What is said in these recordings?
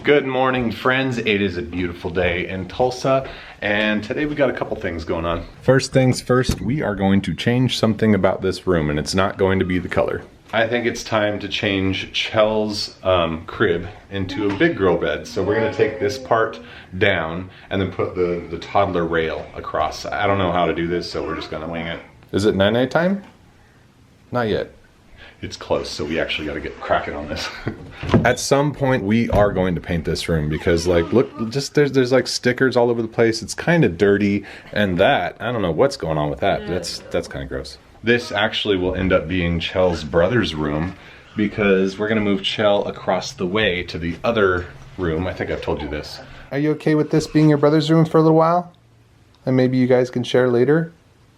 Good morning, friends. It is a beautiful day in Tulsa, and today we got a couple things going on. First things first, we are going to change something about this room, and it's not going to be the color. I think it's time to change Chell's crib into a big girl bed. So we're gonna take this part down and then put the toddler rail across. I don't know how to do this, so we're just gonna wing it. Is it night-night time? Not yet. It's close, so we actually got to get cracking on this. At some point, we are going to paint this room because, like, look, just there's like stickers all over the place. It's kind of dirty, and that, I don't know what's going on with that. That's kind of gross. This actually will end up being Chell's brother's room because we're gonna move Chell across the way to the other room. I think I've told you this. Are you okay with this being your brother's room for a little while? And maybe you guys can share later?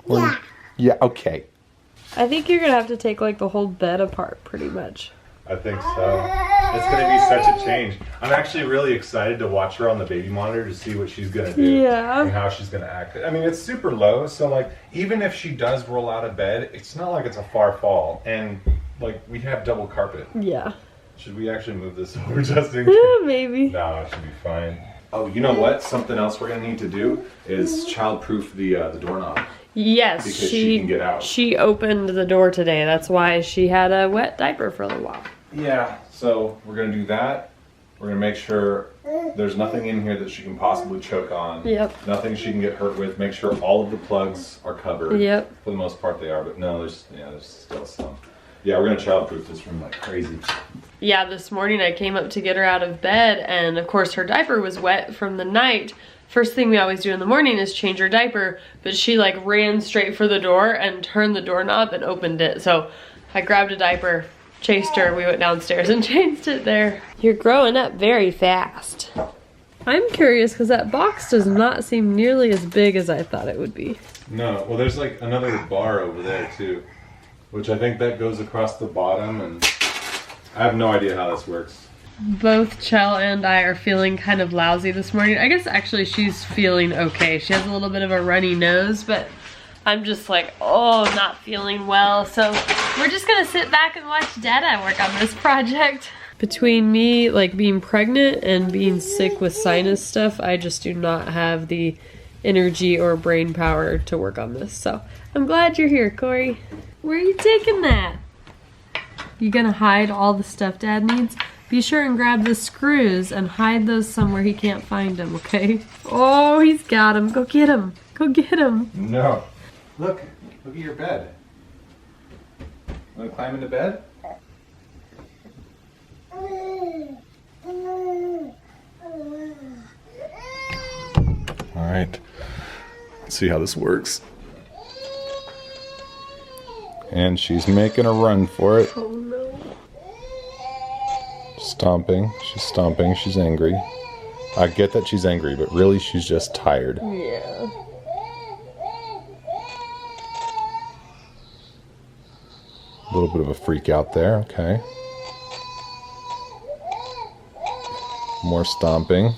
Yeah. Yeah, okay. I think you're gonna have to take like the whole bed apart pretty much. I think so. It's gonna be such a change. I'm actually really excited to watch her on the baby monitor to see what she's gonna do. Yeah. And how she's gonna act. I mean, it's super low, so like, even if she does roll out of bed, it's not like it's a far fall. And like, we have double carpet. Yeah. Should we actually move this over just in case? Maybe. No, it should be fine. Oh, you know what? Something else we're gonna need to do is child-proof the doorknob. Yes, Because she can get out. She opened the door today. That's why she had a wet diaper for a little while. Yeah, so we're gonna do that. We're gonna make sure there's nothing in here that she can possibly choke on. Yep. Nothing she can get hurt with. Make sure all of the plugs are covered. Yep. For the most part they are, but no, there's still some. Yeah, we're gonna childproof this room like crazy. Yeah, this morning I came up to get her out of bed, and of course her diaper was wet from the night. First thing we always do in the morning is change her diaper, but she like ran straight for the door and turned the doorknob and opened it. So I grabbed a diaper, chased her, we went downstairs and changed it there. You're growing up very fast. I'm curious because that box does not seem nearly as big as I thought it would be. No, well there's like another bar over there too, which I think that goes across the bottom, and I have no idea how this works. Both Chell and I are feeling kind of lousy this morning. I guess actually she's feeling okay. She has a little bit of a runny nose, but I'm just like, oh, not feeling well. So we're just gonna sit back and watch Dada work on this project. Between me like being pregnant and being sick with sinus stuff, I just do not have the energy or brain power to work on this. So I'm glad you're here, Corey. Where are you taking that? You gonna hide all the stuff Dad needs? Be sure and grab the screws and hide those somewhere he can't find them, okay? Oh, he's got them. Go get him. Go get him. No. Look at your bed. Want to climb into bed? All right. Let's see how this works. And she's making a run for it. Oh no. Stomping, she's angry. I get that she's angry, but really she's just tired. Yeah. A little bit of a freak out there, okay. More stomping.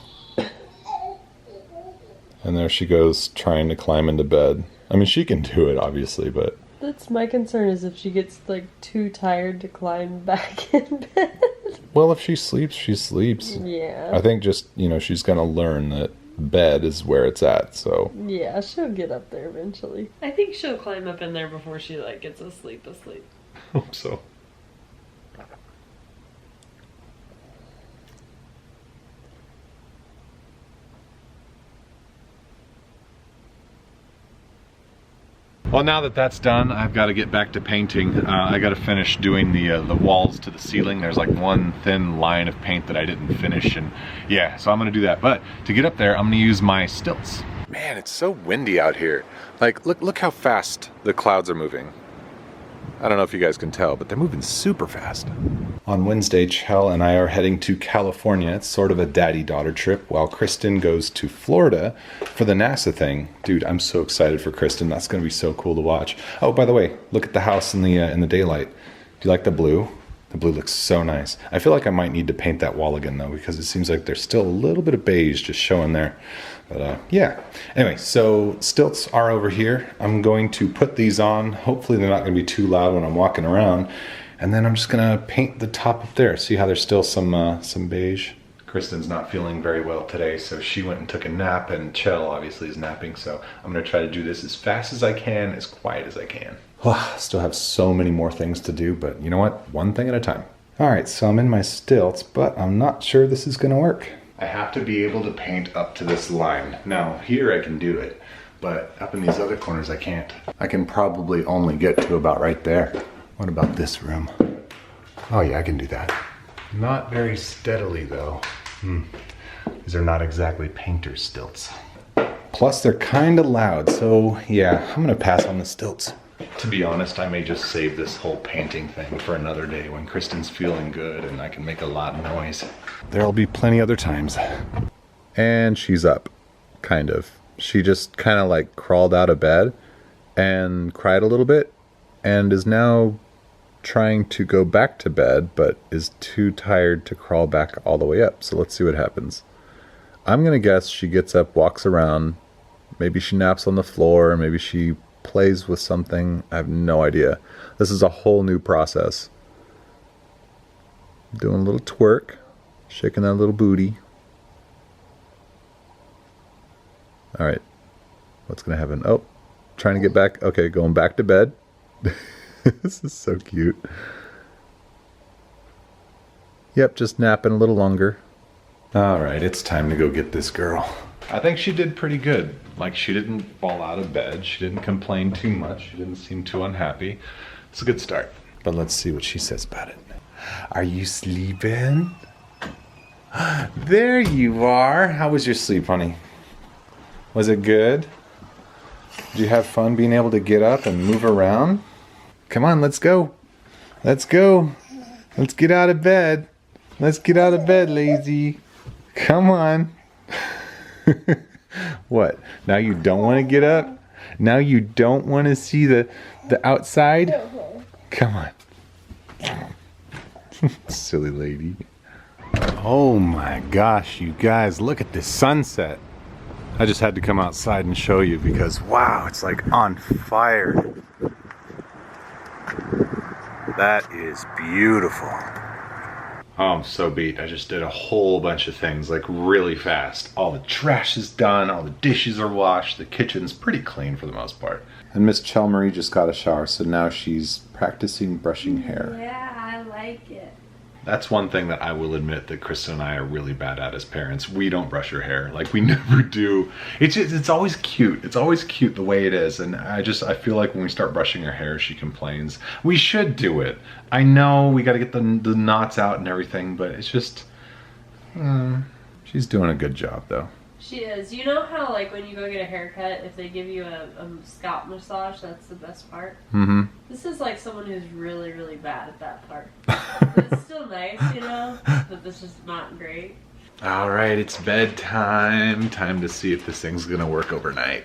And there she goes trying to climb into bed. I mean, she can do it, obviously, but... That's my concern, is if she gets like too tired to climb back in bed. Well, if she sleeps, she sleeps. Yeah. I think just, you know, she's gonna learn that bed is where it's at, so. Yeah, she'll get up there eventually. I think she'll climb up in there before she like gets asleep. Hope so. Well, now that that's done, I've got to get back to painting. I got to finish doing the walls to the ceiling. There's like one thin line of paint that I didn't finish, and yeah, so I'm gonna do that. But to get up there, I'm gonna use my stilts. Man, it's so windy out here. Like, look how fast the clouds are moving. I don't know if you guys can tell, but they're moving super fast. On Wednesday, Chell and I are heading to California. It's sort of a daddy-daughter trip, while Kristen goes to Florida for the NASA thing. Dude, I'm so excited for Kristen. That's gonna be so cool to watch. Oh, by the way, look at the house in the daylight. Do you like the blue? The blue looks so nice. I feel like I might need to paint that wall again though, because it seems like there's still a little bit of beige just showing there. But yeah. Anyway, so stilts are over here. I'm going to put these on. Hopefully they're not gonna be too loud when I'm walking around. And then I'm just gonna paint the top up there. See how there's still some beige Kristen's not feeling very well today, so she went and took a nap, and Chell obviously is napping, so I'm gonna try to do this as fast as I can, as quiet as I can. Still have so many more things to do, but you know what? One thing at a time. All right, so I'm in my stilts, but I'm not sure this is gonna work. I have to be able to paint up to this line. Now, here I can do it, but up in these other corners I can't. I can probably only get to about right there. What about this room? Oh yeah, I can do that. Not very steadily though. These are not exactly painter's stilts. Plus they're kind of loud, so yeah, I'm gonna pass on the stilts. To be honest, I may just save this whole painting thing for another day when Kristen's feeling good and I can make a lot of noise. There'll be plenty other times. And she's up, kind of. She just kind of like crawled out of bed and cried a little bit and is now trying to go back to bed, but is too tired to crawl back all the way up. So let's see what happens. I'm gonna guess she gets up, walks around, maybe she naps on the floor, maybe she plays with something. I have no idea. This is a whole new process. Doing a little twerk, shaking that little booty. All right, what's gonna happen? Oh, trying to get back. Okay, going back to bed. This is so cute. Yep, just napping a little longer. All right, it's time to go get this girl. I think she did pretty good. Like, she didn't fall out of bed. She didn't complain too much. She didn't seem too unhappy. It's a good start. But let's see what she says about it. Are you sleeping? There you are. How was your sleep, honey? Was it good? Did you have fun being able to get up and move around? Come on, let's go. Let's go. Let's get out of bed. Let's get out of bed, lazy. Come on. What? Now you don't want to get up? Now you don't want to see the outside? Come on. Silly lady. Oh my gosh, you guys, look at this sunset. I just had to come outside and show you because, wow, it's like on fire. That is beautiful. Oh, I'm so beat. I just did a whole bunch of things like really fast. All the trash is done, all the dishes are washed, the kitchen's pretty clean for the most part. And Miss Chell Marie just got a shower, so now she's practicing brushing hair. Yeah, I like it. That's one thing that I will admit that Kristen and I are really bad at as parents. We don't brush her hair. Like, we never do. It's always cute. It's always cute the way it is. And I feel like when we start brushing her hair, she complains. We should do it. I know we got to get the knots out and everything, but it's just, she's doing a good job though. She is. You know how, like, when you go get a haircut, if they give you a scalp massage, that's the best part? Mm-hmm. This is like someone who's really, really bad at that part. It's still nice, you know, but this is not great. All right, it's bedtime. Time to see if this thing's gonna work overnight.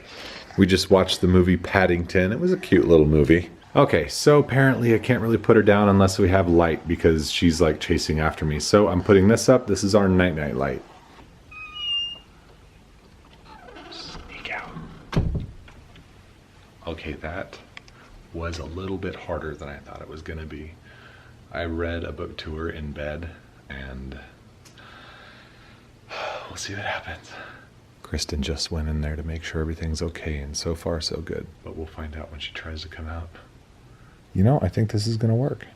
We just watched the movie Paddington. It was a cute little movie. Okay, so apparently I can't really put her down unless we have light because she's like chasing after me. So I'm putting this up. This is our night-night light. Okay, that was a little bit harder than I thought it was gonna be. I read a book to her in bed, and we'll see what happens. Kristen just went in there to make sure everything's okay, and so far so good. But we'll find out when she tries to come out. You know, I think this is gonna work.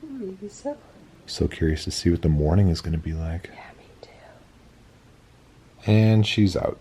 Maybe so. So curious to see what the morning is gonna be like. Yeah, me too. And she's out.